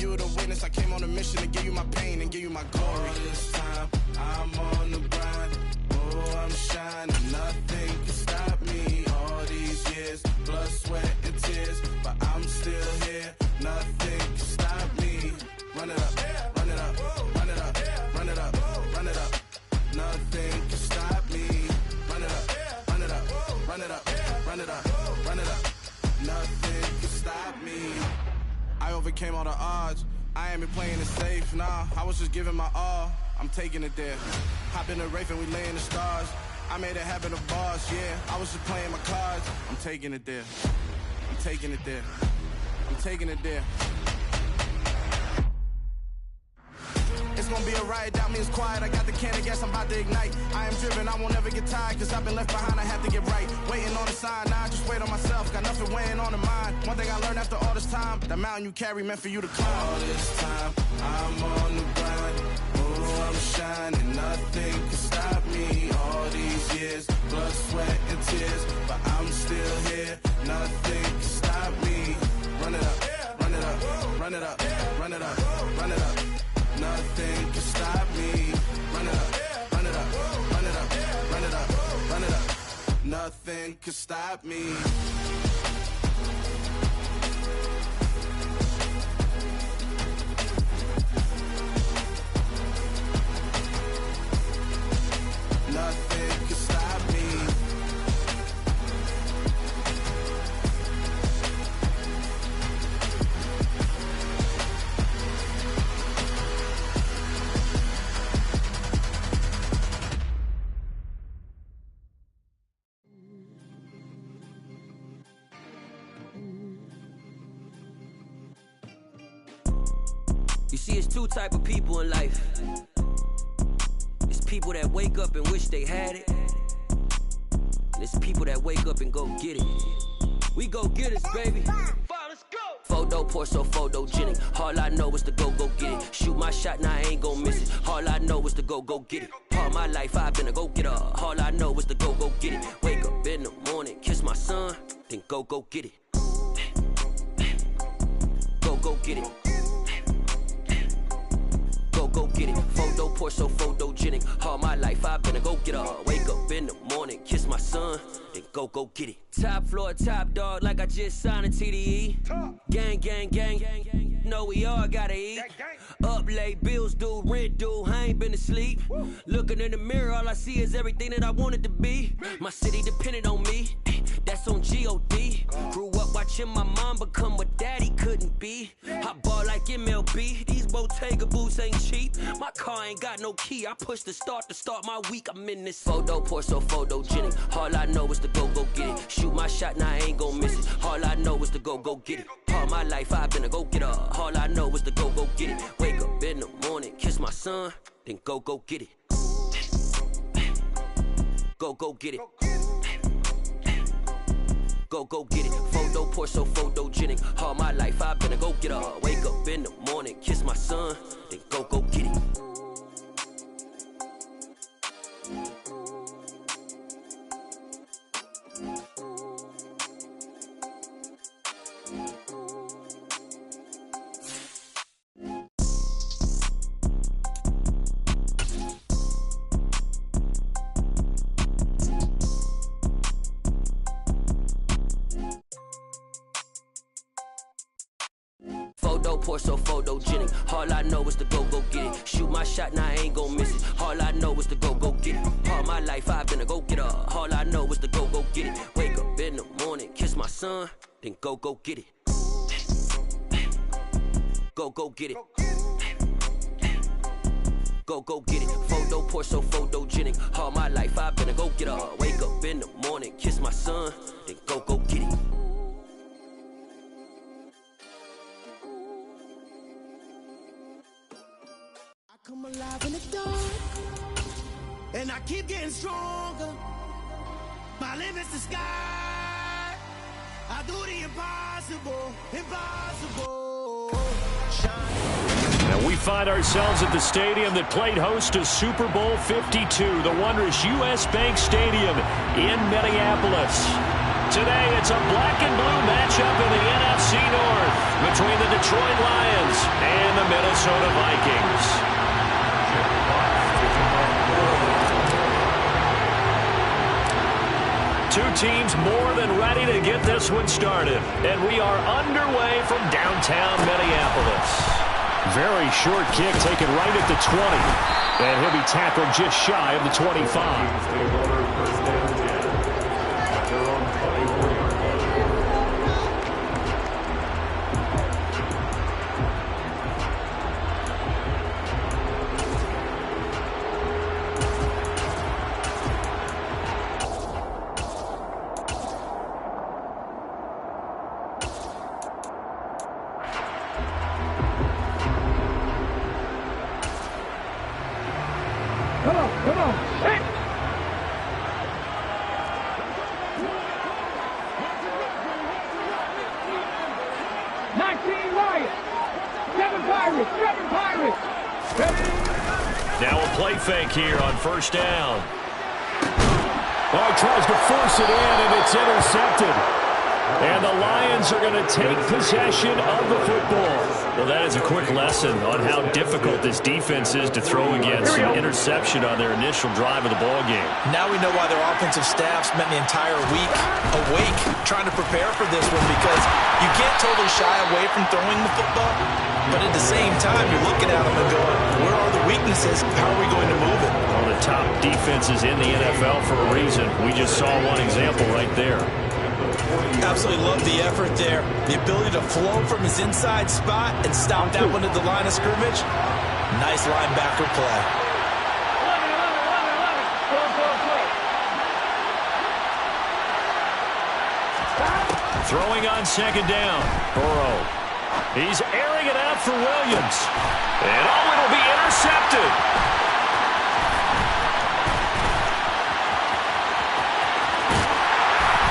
you the witness. I came on a mission to give you my pain and give you my glory. All this time, I'm on the grind. Oh, I'm shining, nothing can stop me. All these years, blood, sweat, and tears, but I'm still here. Nothing can stop me. Run it up, run it up, run it up, run it up, run it up. Nothing can stop me. Run it up, run it up, run it up, run it up, run it up. Nothing can stop me. I overcame all the odds. I ain't been playing it safe, nah. I was just giving my all. I'm taking it there. Hop in the Wraith and we lay in the stars. I made it happen to boss, yeah. I was just playing my cards. I'm taking it there. I'm taking it there. I'm taking it there. It's gonna be a riot, doubt me it's quiet. I got the can of gas, I'm about to ignite. I am driven, I won't ever get tired, cause I've been left behind, I have to get right. Waiting on the sign, now I just wait on myself. Got nothing weighing on the mind. One thing I learned after all this time, the mountain you carry meant for you to climb. All this time, I'm on the grind. Oh, I'm shining, nothing can stop me. All these years, blood, sweat, and tears, but I'm still here. Nothing can stop me. Run it up, run it up, run it up, run it up, run it up. Nothing can stop me. Run it up, run it up, run it up, run it up, run it up. Nothing can stop me. Nothing can stop me. You see, it's two type of people in life. It's people that wake up and wish they had it. And it's people that wake up and go get it. We go get it, baby. Let's go. Photo pour so photogenic. All I know is to go get it. Shoot my shot, now I ain't gon' miss it. All I know is to go get it. All my life I've been a go-getter. All I know is to go get it. Wake up in the morning, kiss my son, then go get it. Go get it. Go get it. Photo pour so photogenic. All my life I've been a go-getter. Wake up in the morning, kiss my son, then go get it. Top floor, top dog, like I just signed a TDE. Gang, gang, gang. Know we all gotta eat. Up late, bills due, rent due, I ain't been asleep. Looking in the mirror, all I see is everything that I wanted to be. My city depended on me, that's on G.O.D. Grew up watching my mom become what daddy couldn't be. I ball like MLB, these Bottega boots ain't cheap. My car ain't got no key, I push the start to start my week. I'm in this photo pour so photogenic. All I know is to go get it. Shoot my shot, now I ain't gon' miss it. All I know is to go get it. All my life I've been a go-getter. All I know is to go get it. Wake up in the morning, kiss my son, then go get it. Go get it. Go get it. Photo pour so photogenic. All my life I've been a go-getter. Wake up in the morning, kiss my son, then go get it. Photo pour so photogenic. All I know is to go get it. Shoot my shot, now I ain't gon' miss it. All I know is to go get it. All my life I've been a go-getter. All I know is to go get it. Wake up in the morning, kiss my son, then go get it. Go get it. Go get it. Photo pour so photogenic. All my life I've been a go-getter. Wake up in the morning, kiss my son, then go get it. Come alive in the dark, and I keep getting stronger. My limit's the sky. I do the impossible, impossible. Shine. And we find ourselves at the stadium that played host to Super Bowl 52, the wondrous U.S. Bank Stadium in Minneapolis. Today, it's a black and blue matchup in the NFC North between the Detroit Lions and Minnesota Vikings. Two teams more than ready to get this one started. And we are underway from downtown Minneapolis. Very short kick taken right at the 20. And he'll be tackled just shy of the 25. Now a play fake here on first down. Oh, he tries to force it in, and it's intercepted. And the Lions are going to take possession of the football. Well, that is a quick lesson on how difficult this defense is to throw against. An interception on their initial drive of the ball game. Now we know why their offensive staff spent the entire week awake trying to prepare for this one, because you can't totally shy away from throwing the football, but at the same time you're looking at them and going, where are the weaknesses? How are we going to move it? Well, the top defenses in the NFL for a reason. We just saw one example right there. Absolutely love the effort there. The ability to flow from his inside spot and stop that one at the line of scrimmage. Nice linebacker play. Throwing on second down. Burrow. He's airing it out for Williams. And it'll be intercepted.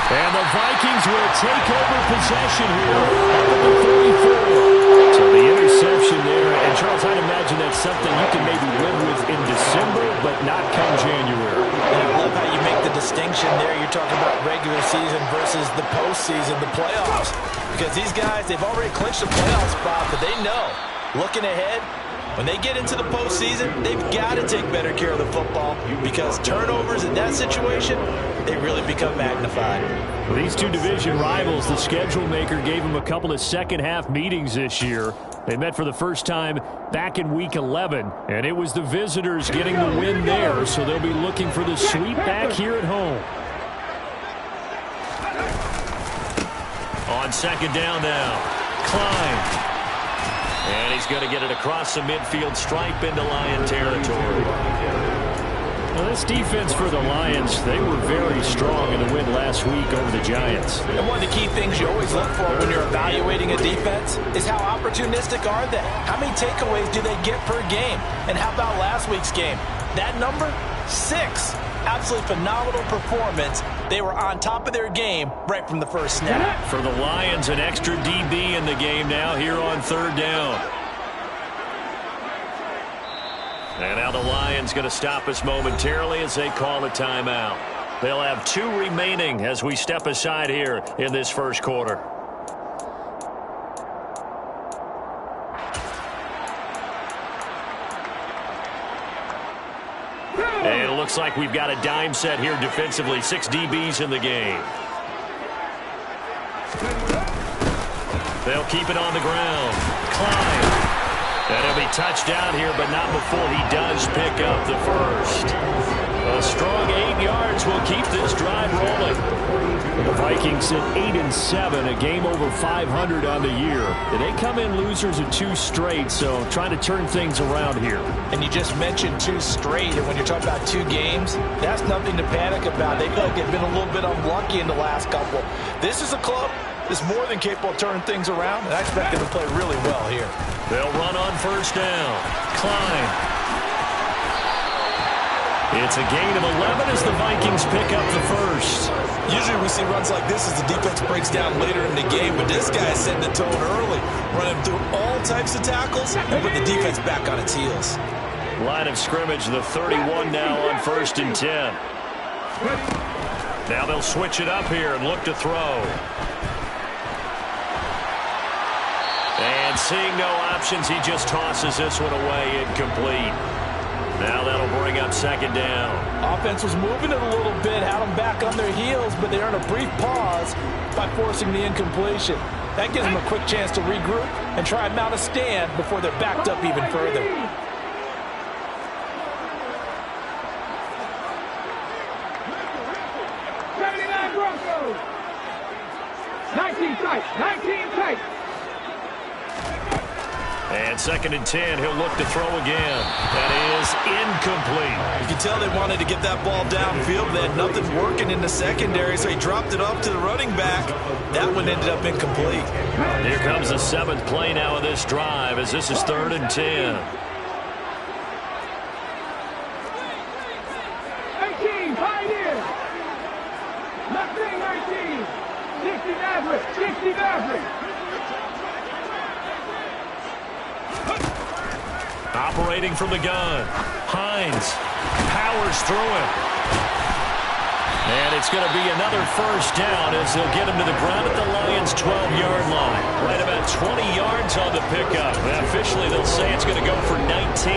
And the Vikings will take over possession here up at the 34. So the interception there. And Charles, I'd imagine that's something you can maybe live with in December, but not come January. And I love how you make the distinction there. You're talking about regular season versus the postseason, the playoffs. Because these guys, they've already clinched a playoff spot, but they know, looking ahead, when they get into the postseason, they've got to take better care of the football, because turnovers in that situation, they really become magnified. Well, these two division rivals, the schedule maker gave them a couple of second-half meetings this year. They met for the first time back in Week 11, and it was the visitors getting the win there, so they'll be looking for the sweep back here at home. On second down now, Klein. And he's going to get it across the midfield stripe into Lion territory. Well, this defense for the Lions, they were very strong in the win last week over the Giants. And one of the key things you always look for when you're evaluating a defense is how opportunistic are they? How many takeaways do they get per game? And how about last week's game? That number? 6. Absolutely phenomenal performance. They were on top of their game right from the first snap. For the Lions, an extra DB in the game now here on third down. And now the Lions going to stop us momentarily as they call a timeout. They'll have 2 remaining as we step aside here in this first quarter. And it looks like we've got a dime set here defensively. 6 DBs in the game. They'll keep it on the ground. Klein. And he'll be touched down here, but not before he does pick up the first. A strong 8 yards will keep this drive rolling. The Vikings sit 8-7, a game over 500 on the year. They come in losers of 2 straight, so trying to turn things around here. And you just mentioned 2 straight, and when you're talking about 2 games, that's nothing to panic about. They feel like they've been a little bit unlucky in the last couple. This is a club that's more than capable of turning things around, and I expect them to play really well here. They'll run on first down. Klein. It's a gain of 11 as the Vikings pick up the first. Usually we see runs like this as the defense breaks down later in the game, but this guy is setting the tone early, running through all types of tackles and put the defense back on its heels. Line of scrimmage, the 31 now on 1st and 10. Now they'll switch it up here and look to throw. And And seeing no options, he just tosses this one away, incomplete. Now that'll bring up second down. Offense was moving it a little bit, had them back on their heels, but they earned a brief pause by forcing the incompletion. That gives them a quick chance to regroup and try and mount a stand before they're backed up even further. Broncos. 19 tight. And second and 10, he'll look to throw again. That is incomplete. You can tell they wanted to get that ball downfield. They had nothing working in the secondary, so he dropped it off to the running back. That one ended up incomplete. Here comes the seventh play now of this drive as this is third and 10. 18, pioneer. Left wing 19. 60 average. Operating from the gun. Hines powers through him. And it's going to be another first down as they'll get him to the ground at the Lions' 12-yard line. Right about 20 yards on the pickup. And officially, they'll say it's going to go for 19.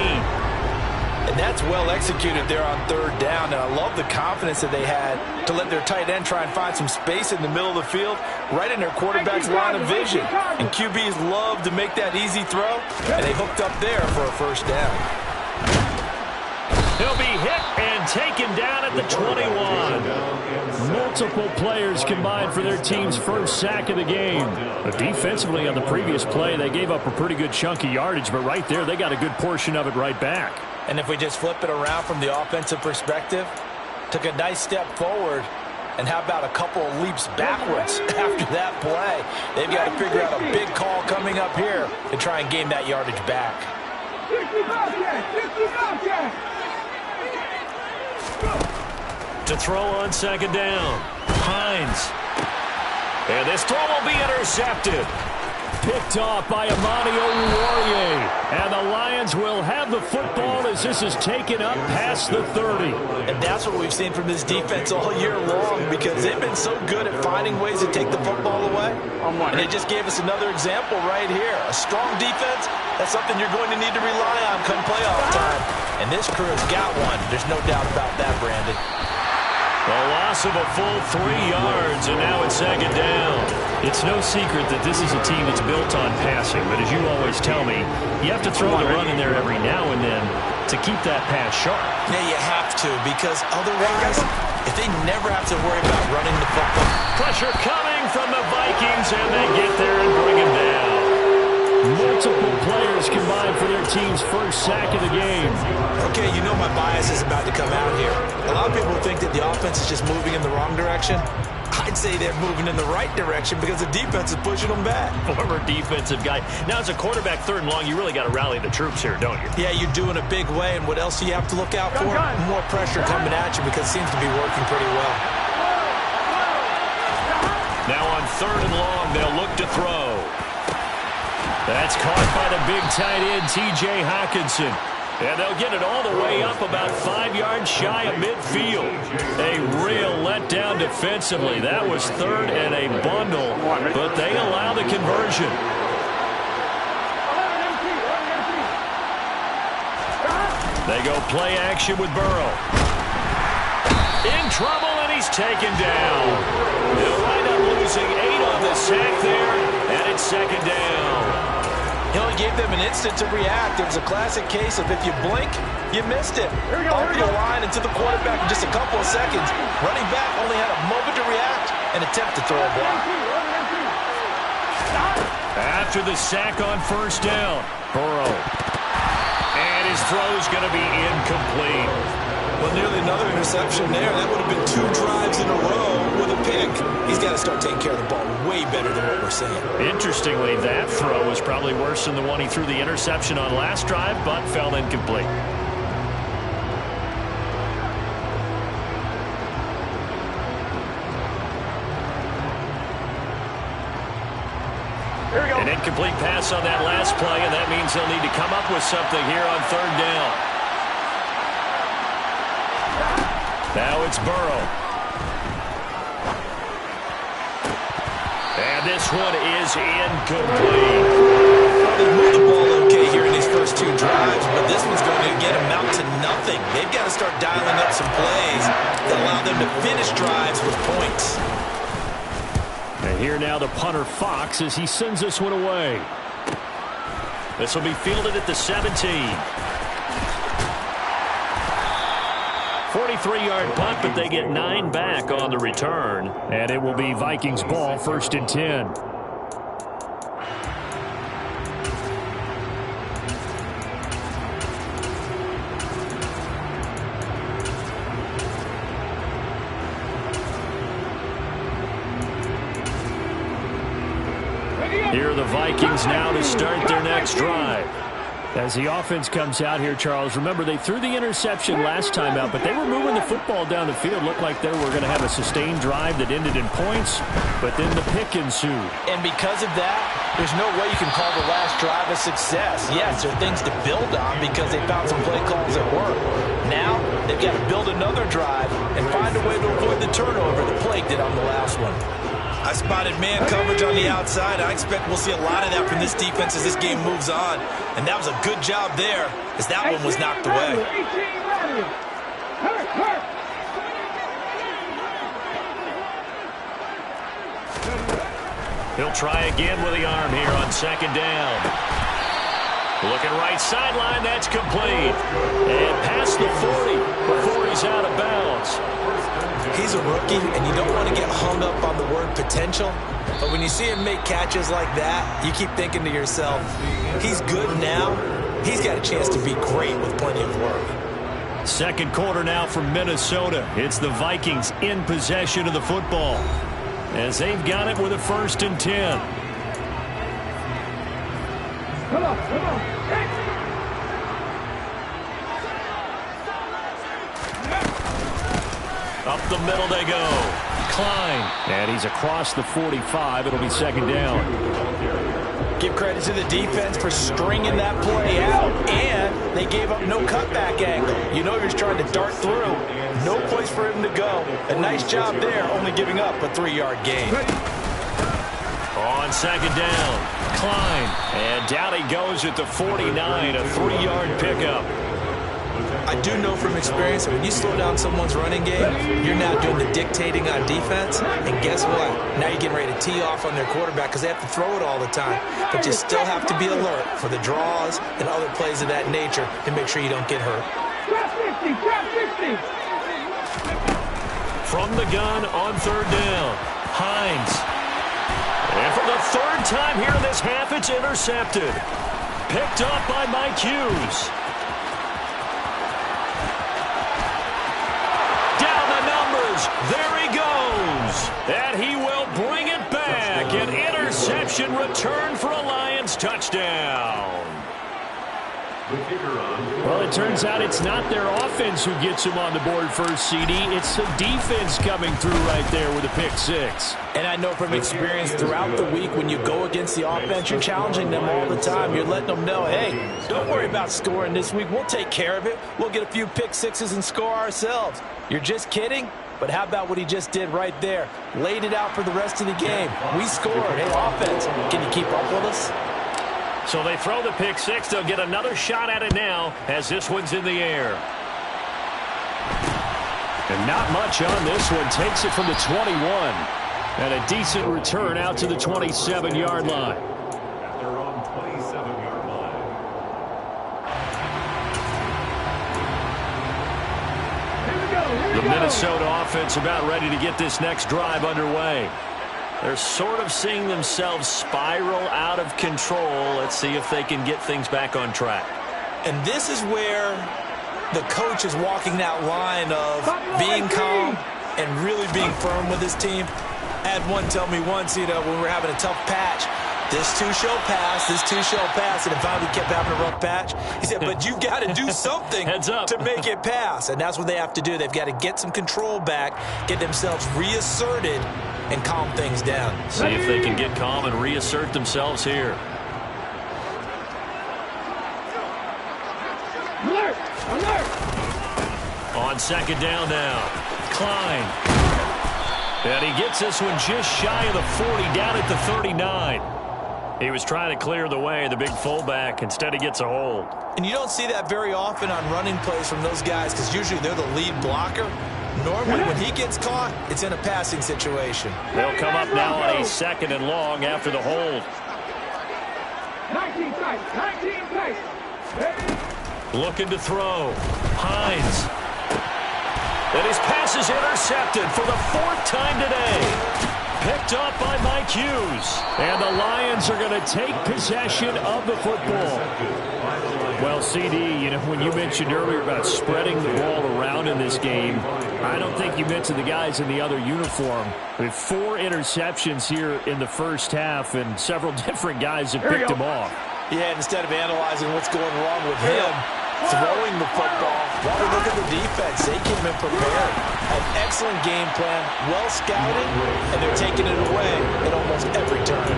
And that's well executed there on third down. And I love the confidence that they had to let their tight end try and find some space in the middle of the field, right in their quarterback's line of vision. And QBs love to make that easy throw, and they hooked up there for a first down. He'll be hit and taken down at the 21. Multiple players combined for their team's first sack of the game. But defensively on the previous play, they gave up a pretty good chunk of yardage, but right there, they got a good portion of it right back. And if we just flip it around from the offensive perspective, took a nice step forward, and how about a couple of leaps backwards after that play? They've got to figure out a big call coming up here to try and gain that yardage back. 50 To throw on second down. Hines. And this throw will be intercepted. Picked off by Amani Oruwariye. And the Lions will have the football as this is taken up past the 30. And that's what we've seen from this defense all year long, because they've been so good at finding ways to take the football away. And they just gave us another example right here. A strong defense, that's something you're going to need to rely on come playoff time. And this crew has got one. There's no doubt about that, Brandon. A loss of a full 3 yards, and now it's second down. It's no secret that this is a team that's built on passing, but as you always tell me, you have to throw the run in there every now and then to keep that pass sharp. Yeah, you have to, because otherwise, if they never have to worry about running the football. Pressure coming from the Vikings, and they get there and bring him down. Multiple players combined for their team's first sack of the game. Okay, you know my bias is about to come out here. A lot of people think that the offense is just moving in the wrong direction. I'd say they're moving in the right direction because the defense is pushing them back. Former defensive guy. Now, as a quarterback, third and long, you really got to rally the troops here, don't you? Yeah, you do in a big way. And what else do you have to look out for? More pressure coming at you because it seems to be working pretty well. Now on third and long, they'll look to throw. That's caught by the big tight end, T.J. Hockenson. And they'll get it all the way up about 5 yards shy of midfield. A real letdown defensively. That was third and a bundle, but they allow the conversion. They go play action with Burrow. In trouble, and he's taken down. They'll wind up losing 8 on the sack there, and it's second down. He only gave them an instant to react. It was a classic case of if you blink, you missed it. Off the line and to the quarterback in just a couple of seconds. Running back only had a moment to react and attempt to throw a block. After the sack on first down, Burrow. And his throw's going to be incomplete. Well, nearly another interception there. That would have been 2 drives in a row with a pick. He's got to start taking care of the ball way better than what we're seeing. Interestingly, that throw was probably worse than the one he threw the interception on last drive, but fell incomplete. An incomplete pass on that last play, and that means they'll need to come up with something here on third down. Now it's Burrow. And this one is incomplete. they've moved the ball okay here in these first two drives, but this one's going to get them out to nothing. They've got to start dialing up some plays that allow them to finish drives with points. And here now the punter Fox as he sends this one away. This will be fielded at the 17. 43-yard punt, but they get 9 back on the return. And it will be Vikings ball, 1st and 10. Here are the Vikings now to start their next drive. As the offense comes out here, Charles, remember they threw the interception last time out, but they were moving the football down the field. Looked like they were going to have a sustained drive that ended in points, but then the pick ensued. And because of that, there's no way you can call the last drive a success. Yes, there are things to build on because they found some play calls that work. Now, they've got to build another drive and find a way to avoid the turnover the Plague did on the last one. I spotted man coverage on the outside. I expect we'll see a lot of that from this defense as this game moves on. And that was a good job there as that one was knocked away. He'll try again with the arm here on 2nd down. Looking right sideline, that's complete. And past the 40 before he's out of bounds. He's a rookie, and you don't want to get hung up on the word potential. But when you see him make catches like that, you keep thinking to yourself, he's good now. He's got a chance to be great with plenty of work. Second quarter now from Minnesota. It's the Vikings in possession of the football as they've got it with a 1st and 10. Come on, come on. Up the middle they go. Klein. And he's across the 45. It'll be 2nd down. Give credit to the defense for stringing that play out. And they gave up no cutback angle. You know he was trying to dart through. No place for him to go. A nice job there, only giving up a 3-yard gain. On 2nd down. Klein. And down he goes at the 49. A 3-yard pickup. I do know from experience that when you slow down someone's running game, you're now doing the dictating on defense. And guess what? Now you're getting ready to tee off on their quarterback because they have to throw it all the time. But you still have to be alert for the draws and other plays of that nature and make sure you don't get hurt. Trap 50, trap 50. From the gun on 3rd down. Hines. And for the 3rd time here in this half, it's intercepted. Picked up by Mike Hughes. There he goes. And he will bring it back. An interception return for a Lions touchdown. Well, it turns out it's not their offense who gets him on the board first, CD. It's the defense coming through right there with a pick 6. And I know from experience throughout the week when you go against the offense, you're challenging them all the time. You're letting them know, hey, don't worry about scoring this week. We'll take care of it. We'll get a few pick 6s and score ourselves. You're just kidding? But how about what he just did right there? Laid it out for the rest of the game. We scored. Hey, offense, can you keep up with us? So they throw the pick 6. They'll get another shot at it now as this one's in the air. And not much on this one. Takes it from the 21. And a decent return out to the 27-yard line. They're on 27-yard line. The Minnesota offense about ready to get this next drive underway. They're sort of seeing themselves spiral out of control. Let's see if they can get things back on track. And this is where the coach is walking that line of being calm and really being firm with his team. I had one tell me once, when we were having a tough patch, this too shall pass, this too shall pass. And if we kept having a rough patch, he said, but you got to do something to make it pass. And that's what they have to do. They've got to get some control back, get themselves reasserted, and calm things down. See if they can get calm and reassert themselves here. Alert! Alert! On 2nd down now. Klein. And he gets this one just shy of the 40, down at the 39. He was trying to clear the way, the big fullback. Instead, he gets a hold. And you don't see that very often on running plays from those guys because usually they're the lead blocker. Normally, when he gets caught, it's in a passing situation. They'll come up now on a 2nd and long after the hold. 19 tight. Looking to throw. Hines. And his pass is intercepted for the 4th time today. Picked up by Mike Hughes. And the Lions are going to take possession of the football. Well, CD, you know, when you mentioned earlier about spreading the ball around in this game, I don't think you mentioned the guys in the other uniform. With 4 interceptions here in the first half, and several different guys have picked him off. Yeah, instead of analyzing what's going wrong with him, throwing the football, while we look at the defense, they came in prepared. An excellent game plan, well scouted, and they're taking it away at almost every turn.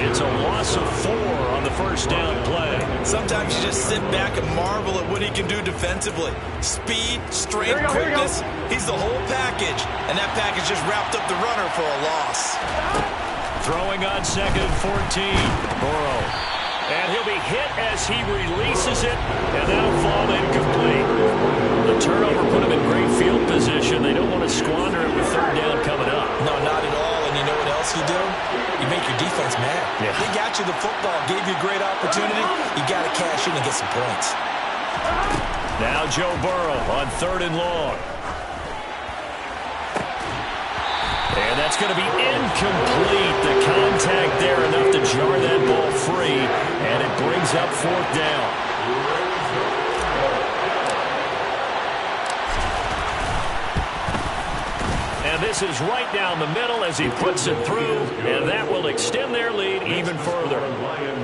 It's a loss of 4 on the first down play. Sometimes you just sit back and marvel at what he can do defensively. Speed, strength, quickness, he's the whole package. And that package just wrapped up the runner for a loss. Throwing on 2nd and 14. Burrow. And he'll be hit as he releases it, and that'll fall incomplete. The turnover put him in great field position. They don't want to squander it with 3rd down coming up. No, not at all. And you know what else you do? You make your defense mad. Yeah. They got you the football, gave you a great opportunity. You got to cash in and get some points. Now Joe Burrow on 3rd and long. And that's going to be incomplete. The contact there enough to jar that ball free, and it brings up 4th down. And this is right down the middle as he puts it through, and that will extend their lead even further.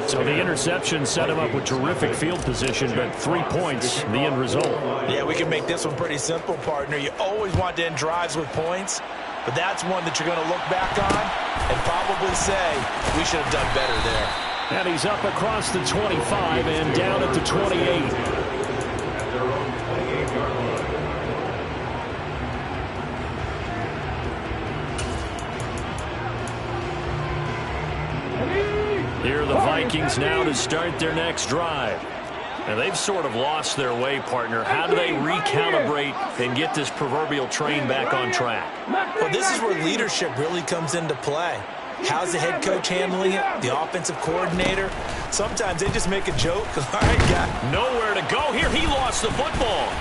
So the interception set him up with terrific field position, but 3 points, the end result. Yeah, we can make this one pretty simple, partner. You always want to end drives with points. But that's one that you're going to look back on and probably say, we should have done better there. And he's up across the 25 and down at the 28. Here are the Vikings now to start their next drive. And they've sort of lost their way, partner. How do they recalibrate and get this proverbial train back on track? Well, this is where leadership really comes into play. How's the head coach handling it? The offensive coordinator? Sometimes they just make a joke. All right, guy. Nowhere to go here. He lost the football.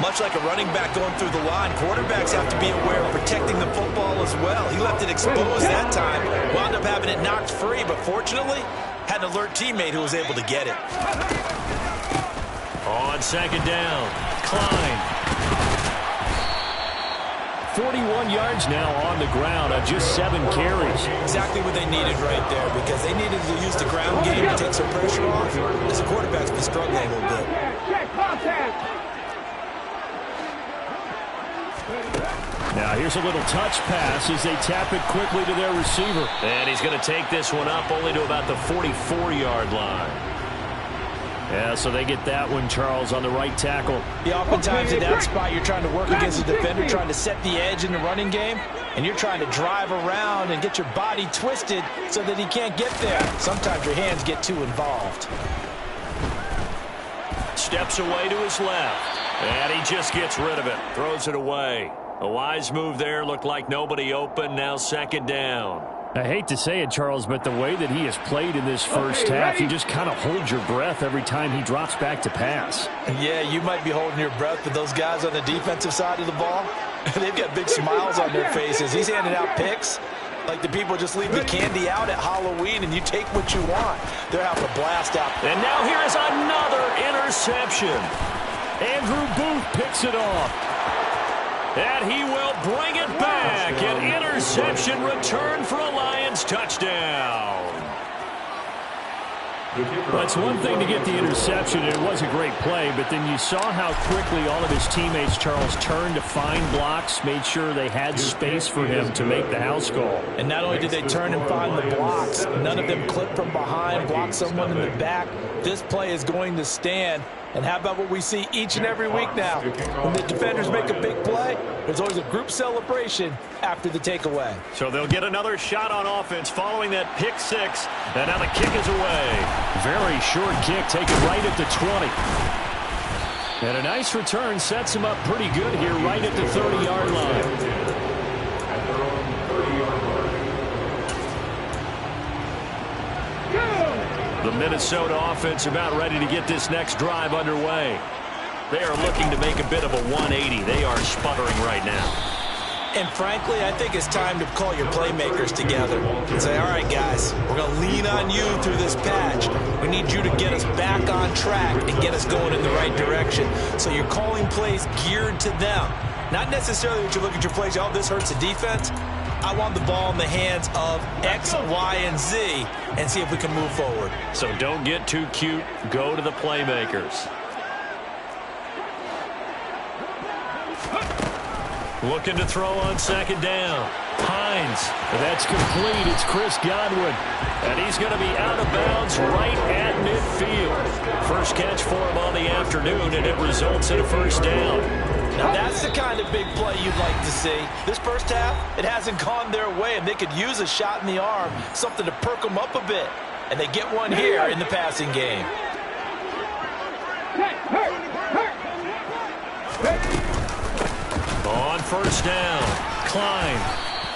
Much like a running back going through the line, quarterbacks have to be aware of protecting the football as well. He left it exposed that time, wound up having it knocked free, but fortunately, had an alert teammate who was able to get it. On 2nd down, Klein. 41 yards now on the ground on just 7 carries. Exactly what they needed right there, because they needed to use the ground game to take some pressure off, as the quarterback's been struggling a little bit. Now here's a little touch pass as they tap it quickly to their receiver. And he's going to take this one up only to about the 44-yard line. Yeah, so they get that one, Charles, on the right tackle. Yeah, oftentimes in that spot, you're trying to work against the defender, trying to set the edge in the running game, and you're trying to drive around and get your body twisted so that he can't get there. Sometimes your hands get too involved. Steps away to his left, and he just gets rid of it, throws it away. A wise move there, looked like nobody open, now 2nd down. I hate to say it, Charles, but the way that he has played in this first half, you just kind of hold your breath every time he drops back to pass. Yeah, you might be holding your breath, but those guys on the defensive side of the ball, they've got big smiles on their faces. He's handing out picks like the people just leave the candy out at Halloween and you take what you want. They're having a blast out. And now here is another interception. Andrew Booth picks it off. And he will bring it back. An interception return for a Lions touchdown. Well, it's one thing to get the interception. It was a great play, but then you saw how quickly all of his teammates, Charles, turned to find blocks, made sure they had space for him to make the house call. And not only did they turn and find the blocks, none of them clipped from behind, blocked someone in the back. This play is going to stand. And how about what we see each and every week now? When the defenders make a big play, there's always a group celebration after the takeaway. So they'll get another shot on offense following that pick six. And now the kick is away. Very short kick taken right at the 20. And a nice return sets him up pretty good here right at the 30-yard line. The Minnesota offense about ready to get this next drive underway. They are looking to make a bit of a 180. They are sputtering right now. And frankly, I think it's time to call your playmakers together and say, all right, guys, we're going to lean on you through this patch. We need you to get us back on track and get us going in the right direction. So you're calling plays geared to them. Not necessarily that you look at your plays, oh, this hurts the defense. I want the ball in the hands of X, Y, and Z and see if we can move forward. So don't get too cute. Go to the playmakers. Looking to throw on second down. Hines. That's complete. It's Chris Godwin. And he's going to be out of bounds right at midfield. First catch for him on the afternoon, and it results in a first down. Now that's the kind of big play you'd like to see. This first half, it hasn't gone their way, and they could use a shot in the arm, something to perk them up a bit. And they get one here in the passing game. On first down, Klein.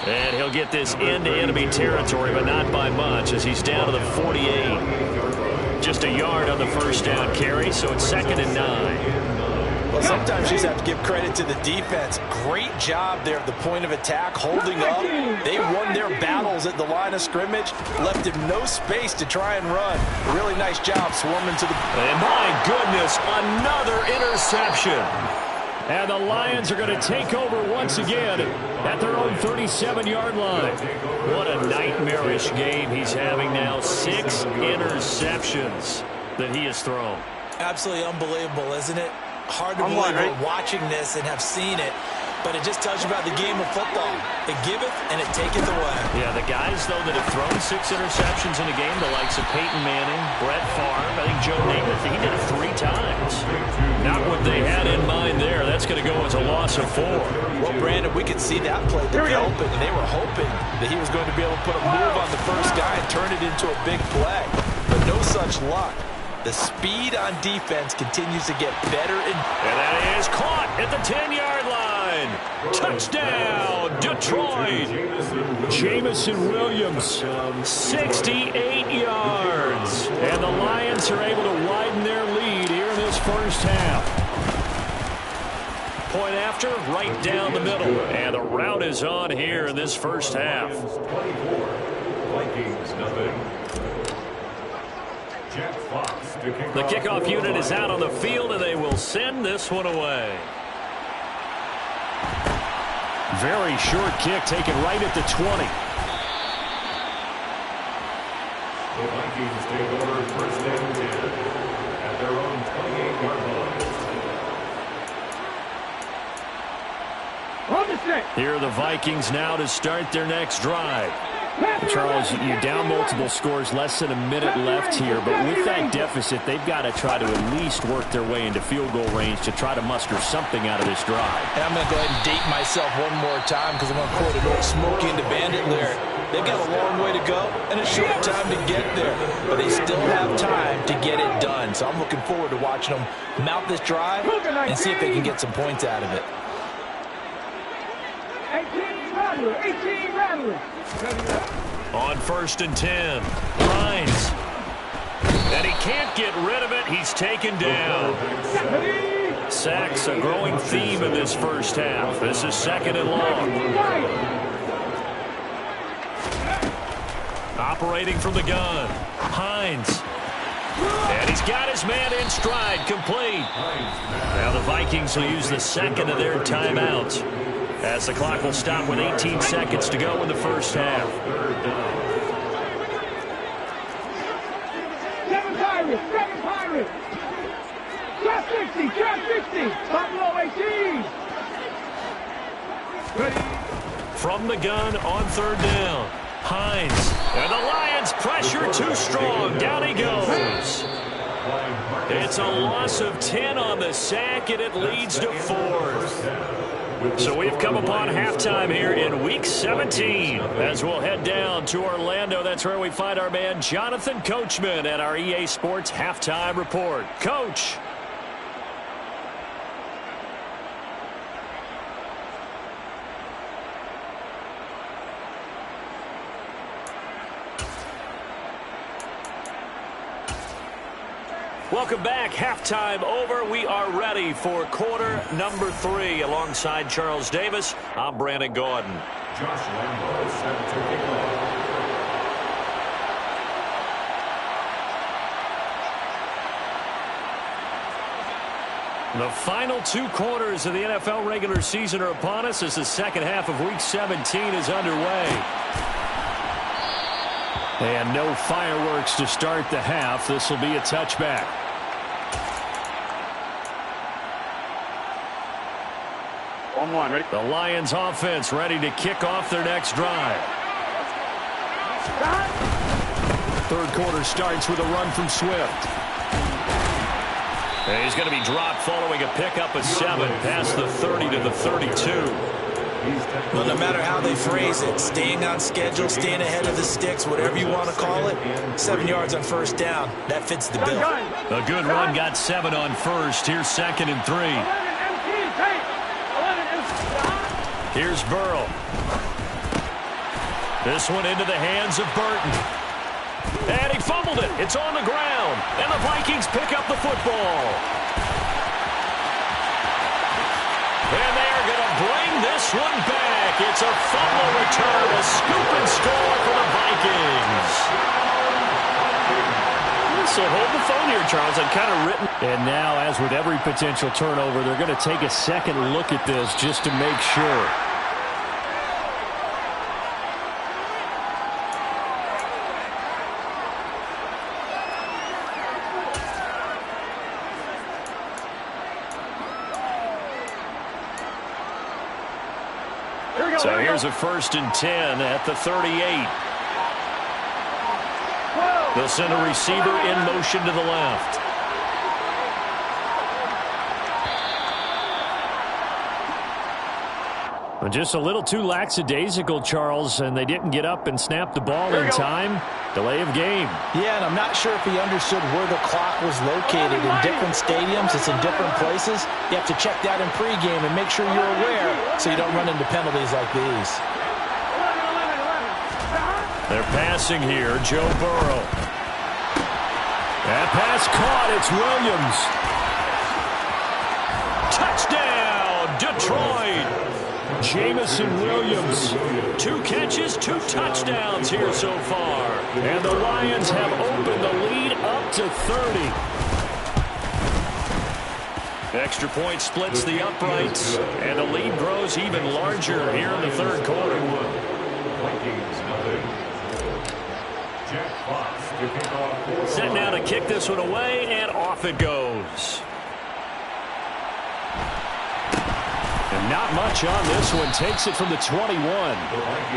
And he'll get this into enemy territory, but not by much as he's down to the 48. Just a yard on the first down carry, so it's 2nd and 9. Well, sometimes you just have to give credit to the defense. Great job there at the point of attack, holding up. They won their battles at the line of scrimmage, left him no space to try and run. Really nice job swarming to the... And my goodness, another interception. And the Lions are going to take over once again at their own 37-yard line. What a nightmarish game he's having now. 6 interceptions that he has thrown. Absolutely unbelievable, isn't it? Hard to believe we're watching this and have seen it, but it just tells you about the game of football. It giveth and it taketh away. Yeah, the guys, though, that have thrown 6 interceptions in a game, the likes of Peyton Manning, Brett Favre, I think Joe Namath, he did it 3 times. Not what they had in mind there. That's going to go as a loss of 4. Well, Brandon, we could see that play developing, and they were hoping that he was going to be able to put a move on the first guy and turn it into a big play, but no such luck. The speed on defense continues to get better. And that is caught at the 10-yard line. Touchdown, Detroit. Jamison Williams, 68 yards. And the Lions are able to widen their lead here in this first half. Point after, right down the middle. And the route is on here in this first half. 24, Vikings, nothing. Jack Fox. The kickoff unit is out on the field, and they will send this one away. Very short kick taken right at the 20. The Vikings take over first and 10 at their own 28-yard line. Here are the Vikings now to start their next drive. Charles, you're down multiple scores, less than a minute left here, but with that deficit, they've got to try to at least work their way into field goal range to try to muster something out of this drive. And I'm going to go ahead and date myself one more time because I'm going to quote an old Smokey and the Bandit lyric. They've got a long way to go and a short time to get there, but they still have time to get it done. So I'm looking forward to watching them mount this drive and see if they can get some points out of it. 18 Rattlers. On first and 10, Hines. And he can't get rid of it. He's taken down. Sacks, a growing theme in this first half. This is 2nd and long. Operating from the gun, Hines. And he's got his man in stride, complete. Now the Vikings will use the 2nd of their timeouts, as the clock will stop with 18 seconds to go in the first half. Pirates, second Pirates. Drop 60, drop 60. Buffalo 18. From the gun on third down. Hines. And the Lions pressure too strong. Down he goes. It's a loss of 10 on the sack, and it leads to 4. So we've come upon halftime here in Week 17. As we'll head down to Orlando, that's where we find our man Jonathan Coachman at our EA Sports Halftime Report. Coach. Welcome back. Halftime over. We are ready for quarter number 3. Alongside Charles Davis, I'm Brandon Gaudin. Josh Lambo set to kick off. The final 2 quarters of the NFL regular season are upon us as the second half of Week 17 is underway. And no fireworks to start the half. This will be a touchback. Ready? The Lions offense ready to kick off their next drive. Third quarter starts with a run from Swift. And he's going to be dropped following a pickup of 7 past the 30 to the 32. Well, no matter how they phrase it, staying on schedule, staying ahead of the sticks, whatever you want to call it, 7 yards on first down, that fits the bill. A good run got 7 on first. Here's 2nd and 3. Here's Burrow. This one into the hands of Burton. And he fumbled it. It's on the ground. And the Vikings pick up the football. And they are going to bring this one back. It's a fumble return, a scoop and score for the Vikings. So hold the phone here, Charles. I've kind of written. And now, as with every potential turnover, they're going to take a second look at this just to make sure. So here's a 1st and 10 at the 38. They'll send a receiver in motion to the left. Just a little too lackadaisical, Charles, and they didn't get up and snap the ball in time. Delay of game. Yeah, and I'm not sure if he understood where the clock was located. In different stadiums, it's in different places. You have to check that in pregame and make sure you're aware so you don't run into penalties like these. They're passing here. Joe Burrow. That pass caught. It's Williams. Touchdown, Detroit. Jamison Williams. 2 catches, 2 touchdowns here so far. And the Lions have opened the lead up to 30. Extra point splits the uprights. And the lead grows even larger here in the third quarter. Set now to kick this one away, and off it goes. And not much on this one. Takes it from the 21.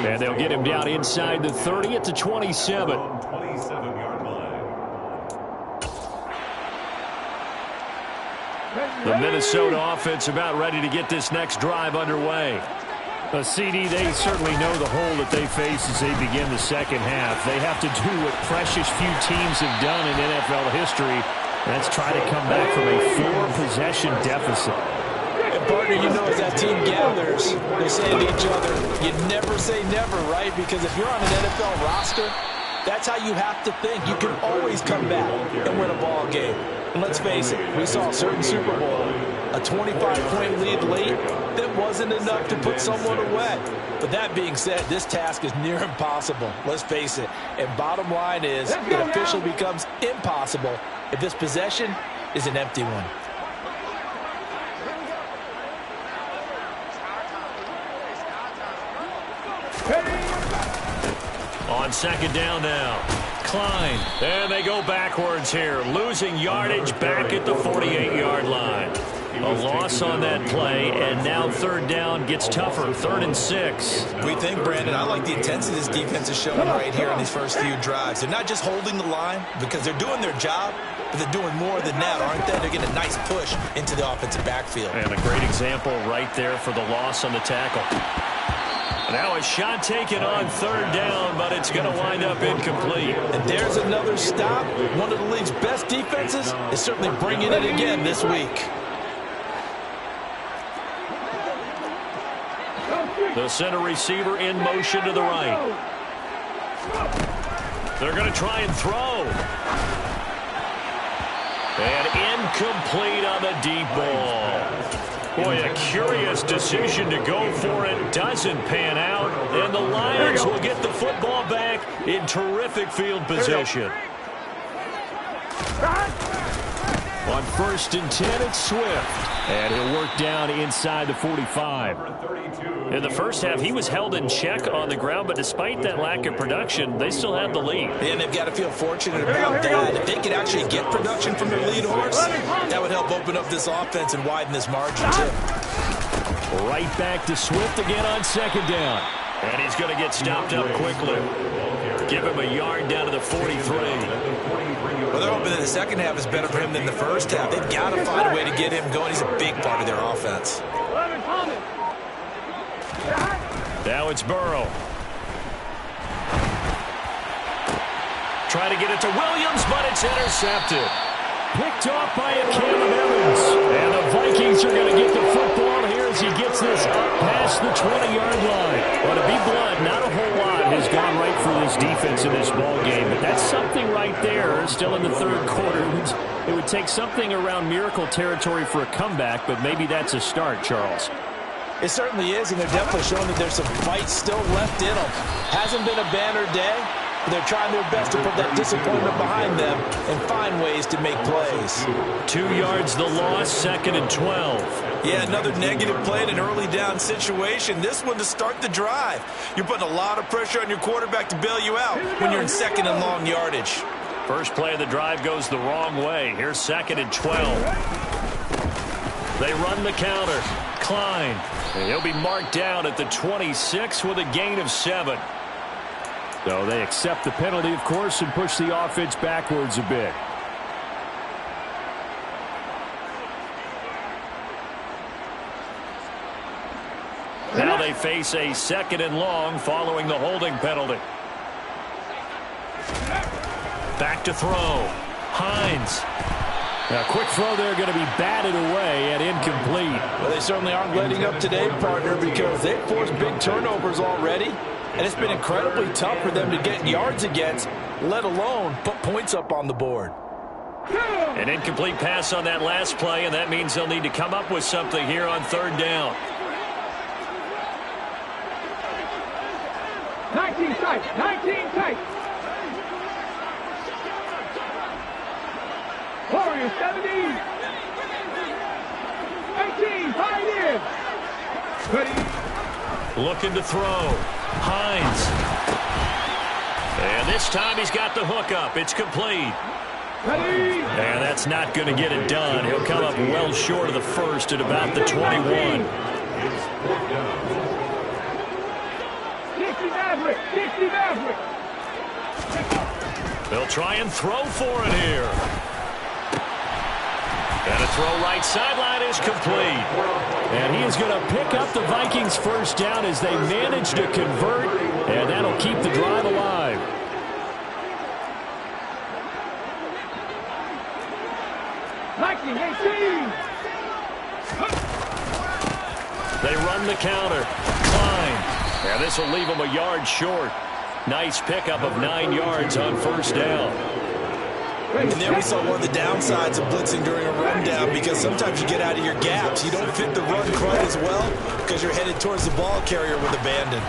And they'll get him down inside the 30 at the 27. The Minnesota offense about ready to get this next drive underway. A CD, they certainly know the hole that they face as they begin the second half. They have to do what precious few teams have done in NFL history. That's try to come back from a 4-possession deficit. And partner, you know, as that team gathers, they say to each other, you never say never, right? Because if you're on an NFL roster, that's how you have to think. You can always come back and win a ball game. And let's face it, we saw a certain Super Bowl, a 25-point lead late that wasn't enough to put someone away. But that being said, this task is near impossible. Let's face it. And bottom line is, it officially becomes impossible if this possession is an empty one. On second down now, Klein. And they go backwards here, losing yardage back at the 48-yard line. A loss on that play, and now third down gets tougher, 3rd and 6. We think, Brandon, I like the intensity this defense is showing right here in these first few drives. They're not just holding the line because they're doing their job, but they're doing more than that, aren't they? They're getting a nice push into the offensive backfield. And a great example right there for the loss on the tackle. Now a shot taken on third down, but it's going to wind up incomplete. And there's another stop. One of the league's best defenses is certainly bringing it again this week. The center receiver in motion to the right. They're going to try and throw. And incomplete on the deep ball. Boy, a curious decision to go for it. Doesn't pan out. And the Lions will get the football back in terrific field position. On 1st and 10, it's Swift. And he'll work down inside the 45. In the first half, he was held in check on the ground, but despite that lack of production, they still have the lead. And they've got to feel fortunate about that. If they could actually get production from their lead horse, that would help open up this offense and widen this margin, too. Right back to Swift again on 2nd down. And he's going to get stopped up quickly. Give him a yard down to the 43. Well, they're hoping that the second half is better for him than the first half. They've got to find a way to get him going. He's a big part of their offense. Now it's Burrow. Try to get it to Williams, but it's intercepted. Picked off by a Caleb Evans. And the Vikings are going to get the football here as he gets this up past the 20-yard line. But to be blunt, not a whole lot has gone right for this defense in this ball game. But that's something right there. Still in the third quarter. It would take something around miracle territory for a comeback, but maybe that's a start, Charles. It certainly is, and they're definitely showing that there's some fight still left in them. Hasn't been a banner day, but they're trying their best to put that disappointment behind them and find ways to make plays. 2 yards the loss, 2nd and 12. Yeah, another negative play in an early down situation. This one to start the drive. You're putting a lot of pressure on your quarterback to bail you out when you're in 2nd and long yardage. First play of the drive goes the wrong way. Here's 2nd and 12. They run the counter. Klein. And he'll be marked down at the 26 with a gain of 7. So they accept the penalty, of course, and push the offense backwards a bit. Now they face a 2nd and long following the holding penalty. Back to throw. Hines. A quick throw there going to be batted away and incomplete. Well, they certainly aren't letting up today, partner, because they've forced big turnovers already, and it's been incredibly tough for them to get yards against, let alone put points up on the board. An incomplete pass on that last play, and that means they'll need to come up with something here on 3rd down. 19 tight, 19 tight. Warriors 17. 18, tight in. Ready. Looking to throw. Hines. And this time he's got the hook up. It's complete. Ready. And that's not going to get it done. He'll come up well short of the first at about the 21. 60 Maverick. 60 Maverick. They'll try and throw for it here. And a throw right sideline is complete. And he is going to pick up the Vikings' first down as they manage to convert, and that'll keep the drive alive. Lightning 18. They run the counter. Klein. And this will leave him a yard short. Nice pickup of 9 yards on first down. And there we saw one of the downsides of blitzing during a rundown, because sometimes you get out of your gaps. You don't fit the run quite as well because you're headed towards the ball carrier with abandon.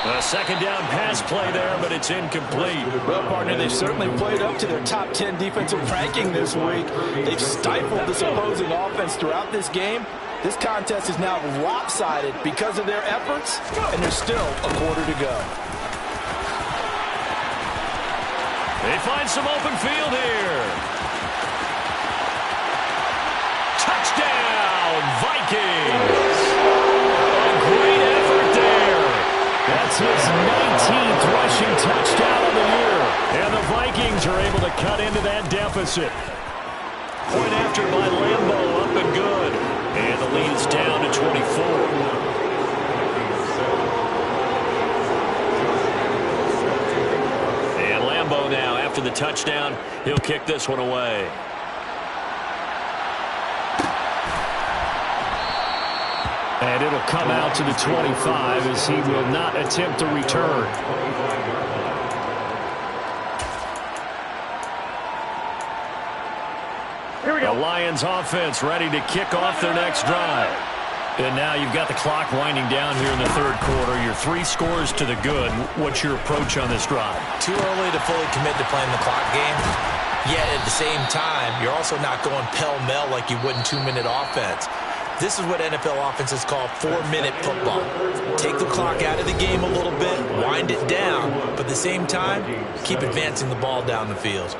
A 2nd down pass play there, but it's incomplete. Well, partner, they've certainly played up to their top 10 defensive ranking this week. They've stifled this opposing offense throughout this game. This contest is now lopsided because of their efforts, and there's still a quarter to go. They find some open field here. Touchdown, Vikings. A great effort there. That's his 19th rushing touchdown of the year. And the Vikings are able to cut into that deficit. Point after by Lambeau, up and good. And the lead is down to 24. Now, after the touchdown, he'll kick this one away. And it'll come out to the 25 as he will not attempt to return. Here we go. The Lions offense ready to kick off their next drive. And now you've got the clock winding down here in the third quarter. Your 3 scores to the good. What's your approach on this drive? Too early to fully commit to playing the clock game. Yet at the same time, you're also not going pell-mell like you would in 2-minute offense. This is what NFL offenses call 4-minute football. Take the clock out of the game a little bit, wind it down, but at the same time, keep advancing the ball down the field.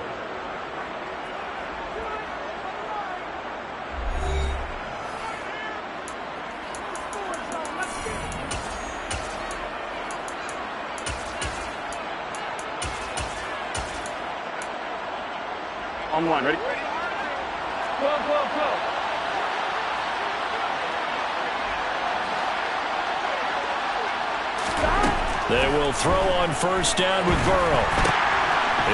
On one, ready? Go. They will throw on first down with Burrow.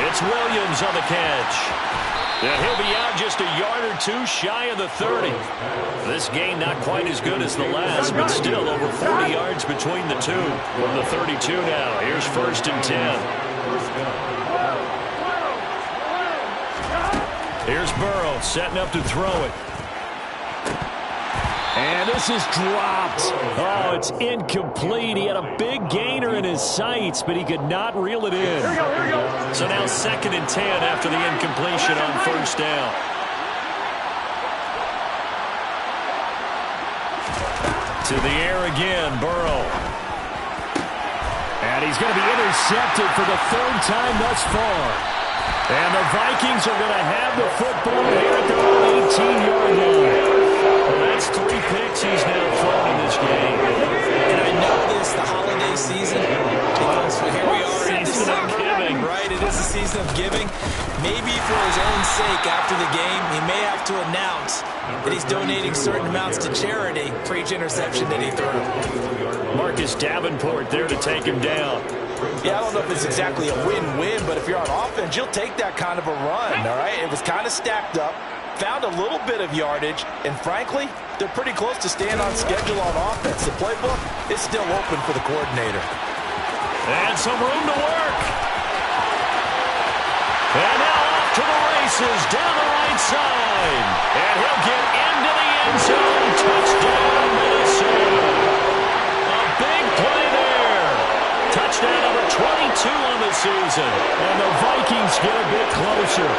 It's Williams on the catch. And he'll be out just a yard or two shy of the 30. This gain not quite as good as the last, but still over 40 yards between the two. From the 32 now. Here's first and 10. Here's Burrow setting up to throw it. And this is dropped. Oh, it's incomplete. He had a big gainer in his sights, but he could not reel it in. Here we go. So now second and 10 after the incompletion on first down. To the air again, Burrow. And he's going to be intercepted for the 3rd time thus far. And the Vikings are going to have the football here at their own 18-yard line. That's 3 picks he's now thrown in this game. And I know this, the holiday season, because here we are in Season of giving. Right, it is a season of giving. Maybe for his own sake after the game, he may have to announce that he's donating certain amounts to charity for each interception that he threw. Marcus Davenport there to take him down. Yeah, I don't know if it's exactly a win-win, but if you're on offense, you'll take that kind of a run, all right? It was kind of stacked up, found a little bit of yardage, and frankly, they're pretty close to staying on schedule on offense. The playbook is still open for the coordinator. And some room to work. And now off to the races down the right side. And he'll get into the end zone. Touchdown, Minnesota. A big play there. Touchdown number 22 on the season. And the Vikings get a bit closer.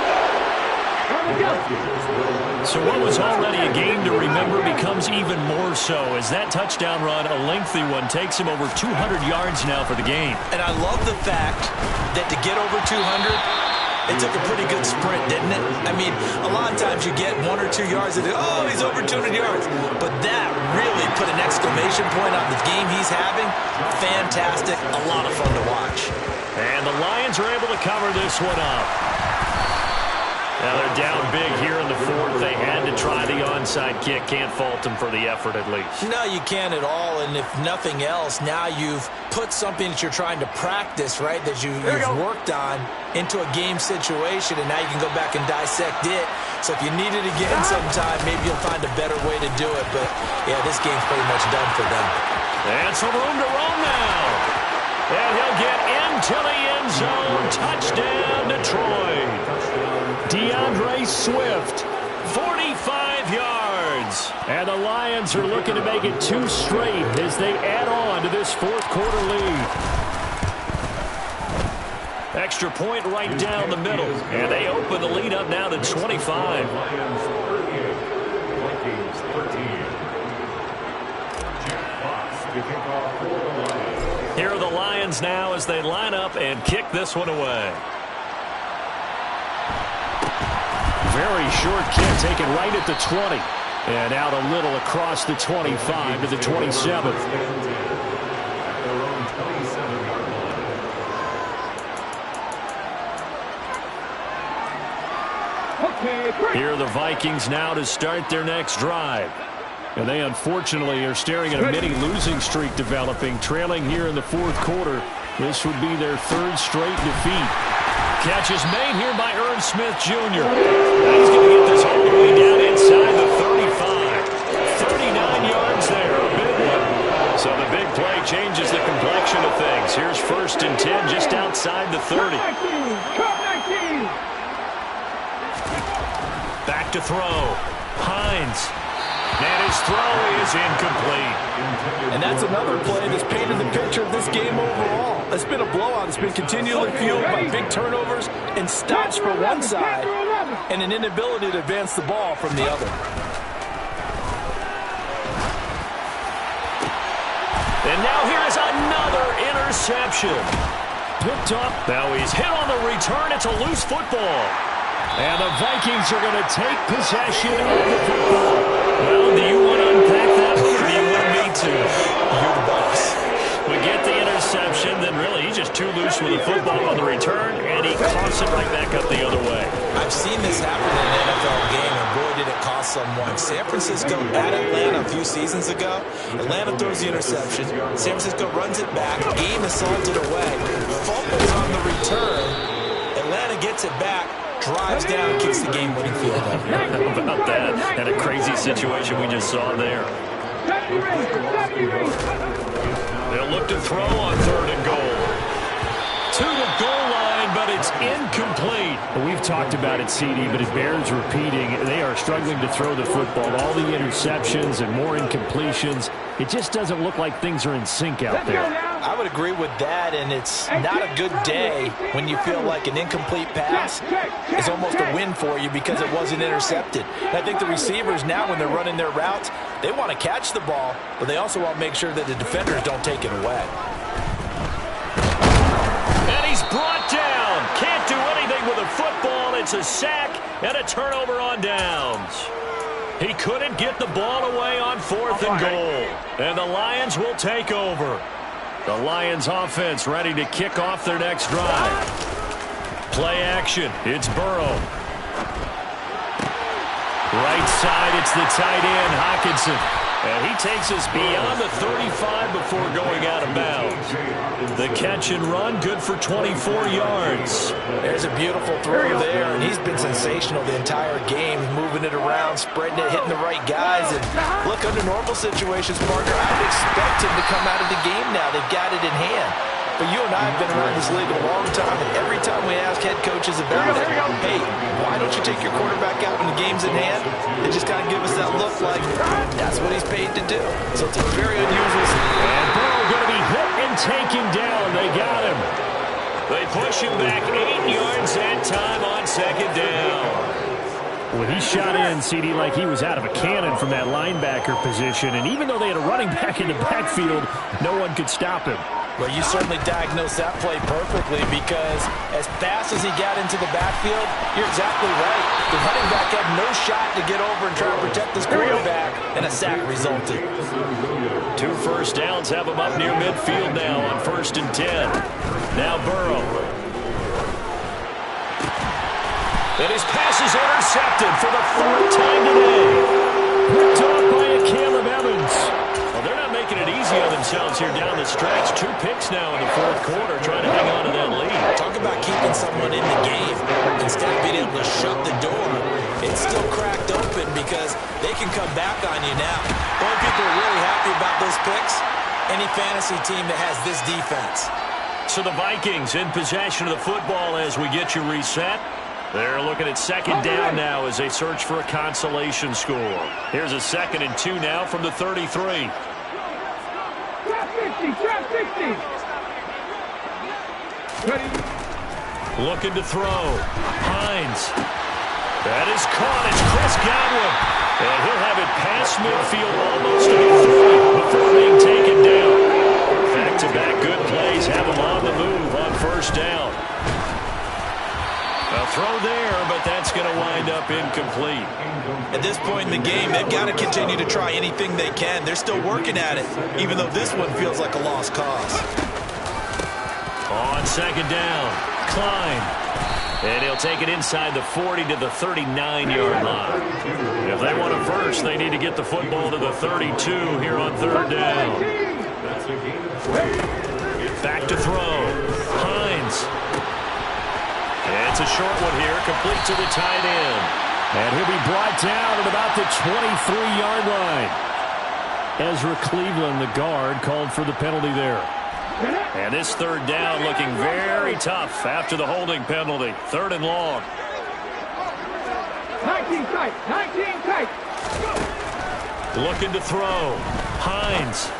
So what was already a game to remember becomes even more so as that touchdown run, a lengthy one, takes him over 200 yards now for the game. And I love the fact that to get over 200, it took a pretty good sprint, didn't it? I mean, a lot of times you get 1 or 2 yards and, oh, he's over 200 yards. But that really put an exclamation point on the game he's having. Fantastic. A lot of fun to watch. And the Lions are able to cover this one up. Now they're down big here in the 4th. They had to try the onside kick. Can't fault them for the effort at least. No, you can't at all. And if nothing else, now you've put something that you're trying to practice, right, that you've worked on into a game situation, and now you can go back and dissect it. So if you need it again sometime, maybe you'll find a better way to do it. But, yeah, this game's pretty much done for them. And some room to roam now. And he'll get into the end zone. Touchdown, Detroit. DeAndre Swift, 45 yards. And the Lions are looking to make it 2 straight as they add on to this 4th quarter lead. Extra point right down the middle. And they open the lead up now to 25. Here are the Lions now as they line up and kick this one away. very short kick taken right at the 20. And out a little across the 25 to the 27. Here are the Vikings now to start their next drive. And they unfortunately are staring at a mini losing streak developing, trailing here in the fourth quarter. This would be their third straight defeat. Catch is made here by Irv Smith Jr. He's going to get this all the way down inside the 35. 39 yards there, a big one. So the big play changes the complexion of things. Here's 1st and 10 just outside the 30. Back to throw. Hines. And his throw is incomplete. And that's another play that's painted the picture of this game overall. It's been a blowout. It's been continually fueled by big turnovers and stops for one side and an inability to advance the ball from the other. And now here is another interception. Picked up. Now he's hit on the return. It's a loose football. And the Vikings are going to take possession of the football. Well, do you want to unpack that one, or do you want me to? You're the boss. We get the interception, then really he's just too loose with the football on the return, and he coughs it right back up the other way. I've seen this happen in an NFL game, and boy, did it cost someone. San Francisco at Atlanta a few seasons ago. Atlanta throws the interception. San Francisco runs it back. Game is salted away. Fumbles on the return. Atlanta gets it back. Drives down, kicks the game-winning field goal. How about that? And a crazy situation we just saw there. They'll look to throw on 3rd and goal. To the goal line, but it's incomplete. Well, we've talked about it, CD, but it bears repeating. They are struggling to throw the football. All the interceptions and more incompletions. It just doesn't look like things are in sync out there. I would agree with that, and it's not a good day when you feel like an incomplete pass is almost a win for you because it wasn't intercepted. And I think the receivers now, when they're running their routes, they want to catch the ball, but they also want to make sure that the defenders don't take it away. And he's brought down. Can't do anything with a football. It's a sack and a turnover on downs. He couldn't get the ball away on 4th and goal. And the Lions will take over. The Lions offense ready to kick off their next drive. Play action. It's Burrow. Right side, it's the tight end, Hockenson. And he takes us beyond the 35 before going out of bounds. The catch and run, good for 24 yards. There's a beautiful throw there, and he's been sensational the entire game, moving it around, spreading it, hitting the right guys. And look, under normal situations, partner, I would expect him to come out of the game now. They've got it in hand. But you and I have been around this league a long time, and every time we ask head coaches about it, hey, why don't you take your quarterback out when the game's in hand? They just kind of give us that look like that's what he's paid to do. So it's a very unusual situation. And Burrow going to be hit and taken down. They got him. They push him back 8 yards that time on 2nd down. Well, he shot in, CD, like he was out of a cannon from that linebacker position. And even though they had a running back in the backfield, no one could stop him. Well, you certainly diagnosed that play perfectly because as fast as he got into the backfield, you're exactly right. The running back had no shot to get over and try to protect this quarterback, and a sack resulted. 2 first downs have him up near midfield now on 1st and 10. Now Burrow. And his pass is intercepted for the 3rd time today. Picked off by a Caleb Evans. Well, they're not making it easy on themselves here down the stretch. 2 picks now in the 4th quarter, trying to hang on to that lead. Talk about keeping someone in the game instead of being able to shut the door. It's still cracked open because they can come back on you now. The only people are really happy about those picks, any fantasy team that has this defense. So the Vikings in possession of the football as we get you reset. They're looking at 2nd down now as they search for a consolation score. Here's a 2nd and 2 now from the 33. Trap 60, trap 60. Ready? Looking to throw. Hines. That is caught. It's Chris Godwin. And he'll have it past midfield almost to the 30 before being taken down. Back-to-back good plays have him on the move on 1st down. A throw there, but that's going to wind up incomplete. At this point in the game, they've got to continue to try anything they can. They're still working at it, even though this one feels like a lost cause. On second down, Klein. And he'll take it inside the 40 to the 39-yard line. If they want a first, they need to get the football to the 32 here on third down. Back to throw. Hines. It's a short one here, complete to the tight end. And he'll be brought down at about the 23-yard line. Ezra Cleveland, the guard, called for the penalty there. And this third down looking very tough after the holding penalty. Third and long. 19 tight. 19 tight. Looking to throw. Hines.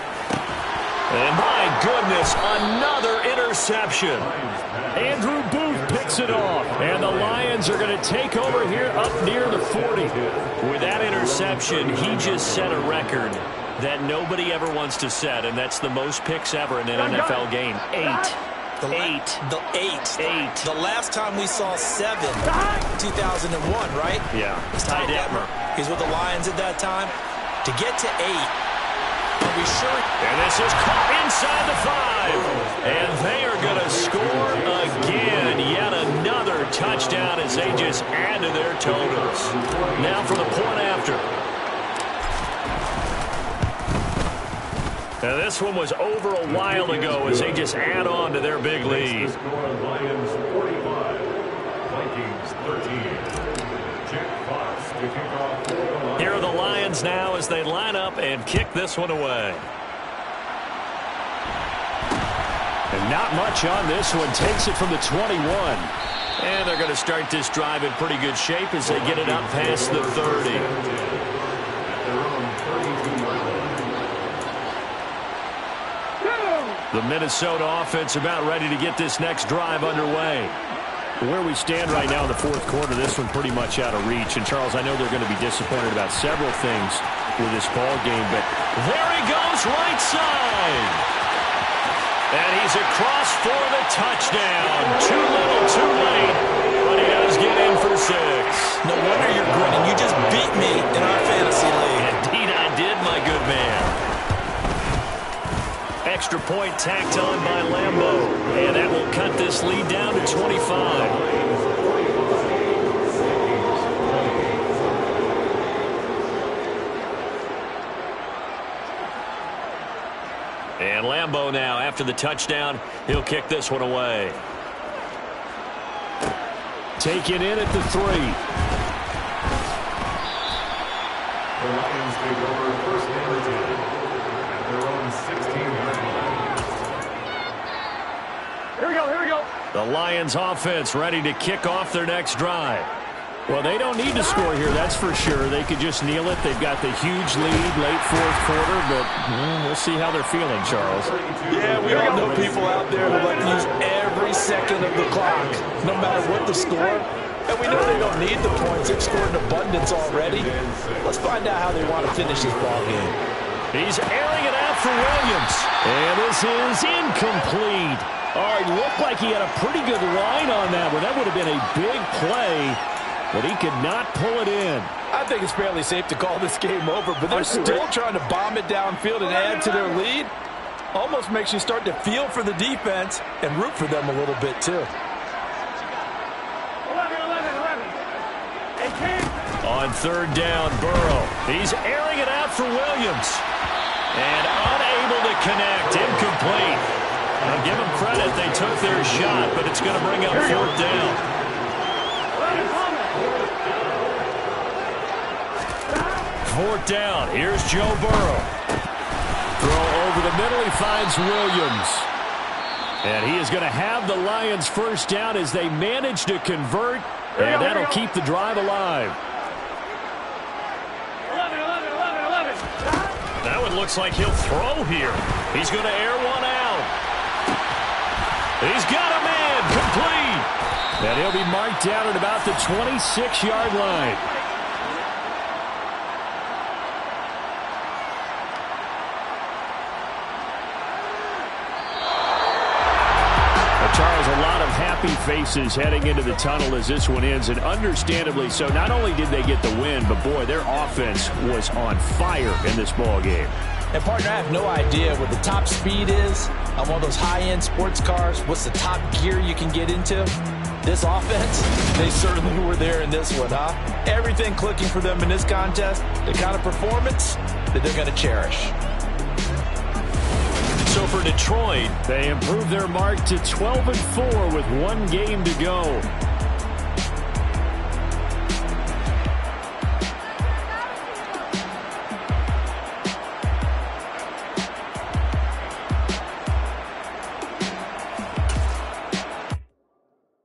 And my goodness, another interception. Andrew Booth picks it off. And the Lions are going to take over here up near the 40. With that interception, he just set a record that nobody ever wants to set, and that's the most picks ever in an NFL game. 8. The last time we saw 7, 2001, right? Yeah. Ty Detmer. He's with the Lions at that time. To get to 8, are we sure? And this is caught inside the 5. And they are going to score again. Yet another touchdown as they just add to their totals. Now for the point after. Now this one was over a while ago as they just add on to their big lead. Lions 45, Vikings 13. Jack Fox to kick off. Here are the Lions now as they line up and kick this one away. And not much on this one. Takes it from the 21. And they're going to start this drive in pretty good shape as they get it up past the 30. The Minnesota offense about ready to get this next drive underway. Where we stand right now in the fourth quarter, this one pretty much out of reach. And, Charles, I know they're going to be disappointed about several things with this ball game, but there he goes right side. And he's across for the touchdown. Too little, too late, but he does get in for 6. No wonder you're grinning. You just beat me in our fantasy league. Indeed I did, my good man. Extra point tacked on by Lambeau. And that will cut this lead down to 25. And Lambeau now, after the touchdown, he'll kick this one away. Taken in at the 3. The Lions take over first and 10 at their own 16-yard line. Here we go, here we go. The Lions offense ready to kick off their next drive. Well, they don't need to score here, that's for sure. They could just kneel it. They've got the huge lead late fourth quarter, but we'll see how they're feeling, Charles. Yeah, we all know people out there who like to use every second of the clock, no matter what the score. And we know they don't need the points. They've scored in abundance already. Let's find out how they want to finish this ball game. He's airing it out for Williams. And this is incomplete. Oh, it looked like he had a pretty good line on that one. That would have been a big play, but he could not pull it in. I think it's fairly safe to call this game over, but they're still trying to bomb it downfield and add to their lead. Almost makes you start to feel for the defense and root for them a little bit, too. 18. On third down, Burrow. He's airing it out for Williams. And unable to connect. Incomplete. Now give them credit. They took their shot, but it's going to bring up fourth down. Fourth down. Here's Joe Burrow. Throw over the middle. He finds Williams. And he is going to have the Lions first down as they manage to convert. And that'll keep the drive alive. 11. That one looks like he'll throw here. He's going to air one out. He's got a man. Complete. And he'll be marked down at about the 26-yard line. Charles, a lot of happy happy faces heading into the tunnel as this one ends, and understandably so. Not only did they get the win, but, boy, their offense was on fire in this ball game. And, partner, I have no idea what the top speed is on one of those high-end sports cars. What's the top gear you can get into? This offense, they certainly were there in this one, huh? Everything clicking for them in this contest, the kind of performance that they're going to cherish. So for Detroit, they improved their mark to 12-4 with one game to go.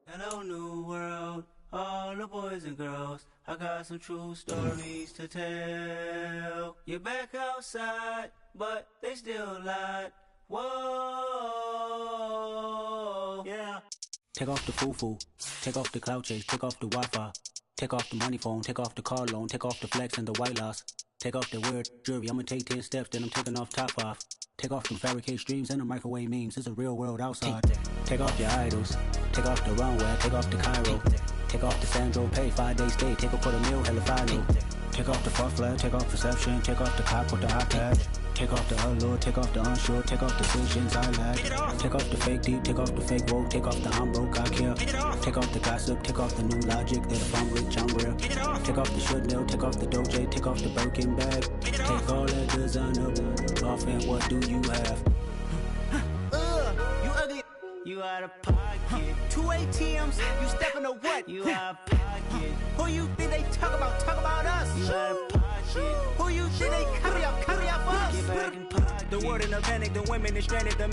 Hello, new world, all the boys and girls. I got some true stories to tell. You're back outside, but they still lied. Whoa, yeah. Take off the foo-foo, take off the cloud chase, take off the Wi-Fi, take off the money phone, take off the car loan, take off the flex and the white loss, take off the weird jewelry. I'ma take 10 steps, then I'm taking off top 5. Take off them fabricated streams and the microwave memes. It's a real world outside. Take off your idols, take off the runway, take off the Cairo, take off the Sandro Pay, 5-day stay, take a $250,000, hella final. Take off the far flag, take off reception, take off the cop with the iPad. Take off the allure, take off the unsure, take off decisions I lack. Take off the fake deep, take off the fake woke, take off the I'm broke, I care. Take off the gossip, take off the new logic that if I'm rich, I'm real. Take off the should know, take off the Doja, take off the Birkin bag. Take all that designer off and what do you have? You ugly. You out of pocket. 2 ATMs, you stepping to what? You out of pocket. Who you think they talk about? Talk about us. You out of pocket. Who you think they carry up for us? Get back in pocket. The word in the panic, the women is stranded, the